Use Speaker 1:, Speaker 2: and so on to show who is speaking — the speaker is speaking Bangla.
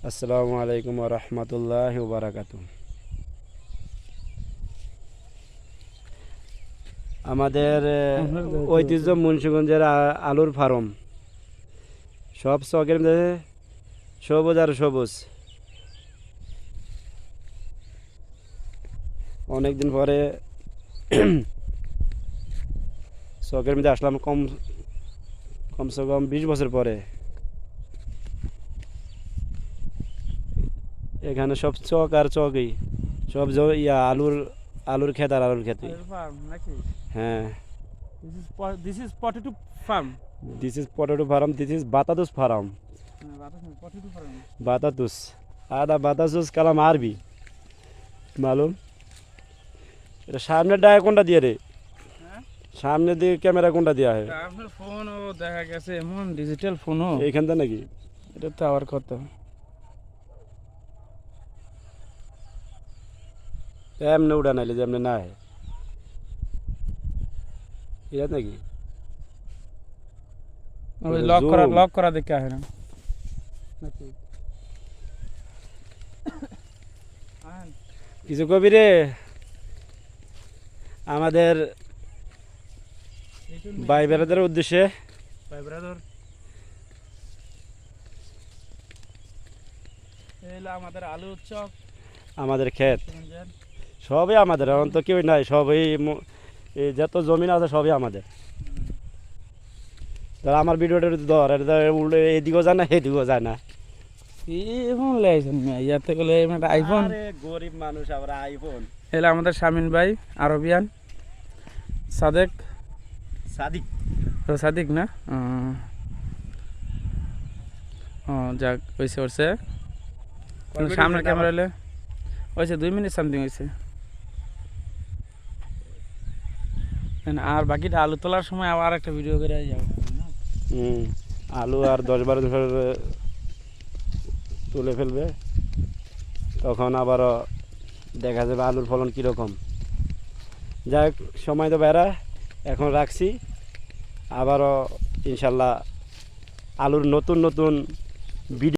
Speaker 1: আসসালামু আলাইকুম ওয়া রাহমাতুল্লাহি ওয়া বারাকাতুহু। আমাদের ঐতিহ্য মুন্সিগঞ্জের আলুর ফার্ম, সব চকের মধ্যে সবুজ আর সবুজ। অনেকদিন পরে চকের মধ্যে আসলাম, কমসে কম 20 বছর পরে। এখানে সব চক আর চকই, সব আলুর ক্ষেত আর আলুর ক্ষেতই। হ্যাঁ,
Speaker 2: This is potato farm.
Speaker 1: This is potato farm, this is বাতাদুস ফার্ম।
Speaker 2: Potato farm.
Speaker 1: বাতাতুস, আদা বাতাসুস কালাম আরবি মালুম। এটা সামনের ডায়া কোনটা দিয়ে রে?
Speaker 2: হ্যাঁ?
Speaker 1: সামনে দিয়ে ক্যামেরা কোনটা দেওয়া হয়?
Speaker 2: আপনার ফোনও দেখা গেছে এমন ডিজিটাল ফোনও,
Speaker 1: এইখানটা নাকি?
Speaker 2: এটা তো আবার কত।
Speaker 1: এমনি উড়া নাইলে যে এমনি না হয় এটা নাকি?
Speaker 2: ওই
Speaker 1: Zoom.
Speaker 2: লক করা দেখে হয় না নাকি?
Speaker 1: কিছু কবি রে আমাদের ভাই বেড়াদের উদ্দেশ্যে।
Speaker 2: ভাই ব্রাদার, এলা আমাদের আলু চক,
Speaker 1: আমাদের ক্ষেত সবই আমাদের, এখন তো কেউ নাই, সবই এই যত জমিন আছে সবই আমাদের। ধর আমার ভিডিওটা ধর, এটা উল্টে এদিকেও যায় না এদিকেও যায় না।
Speaker 2: ফোন লাইছেন ইয়াতে গেলে একটা আইফোন।
Speaker 1: আরে গরিব মানুষ আবার আইফোন।
Speaker 2: এলা আমাদের শামিন ভাই আরবিয়ান, সাদেক
Speaker 1: সাদিক।
Speaker 2: সাদিক না, যাক হয়েছে হচ্ছে সামনের ক্যামেরা এলে হয়েছে 2 মিনিট সামথিং হয়েছে। আর বাকিটা আলু তোলার সময় আবার একটা ভিডিও করে যাবো।
Speaker 1: আলু আর 10-12 দিন পরে তুলে ফেলবে, তখন আবারও দেখা যাবে আলুর ফলন কীরকম। যাক, সময় তো বেড়া, এখন রাখছি। আবারও ইনশাল্লাহ আলুর নতুন নতুন ভিডিও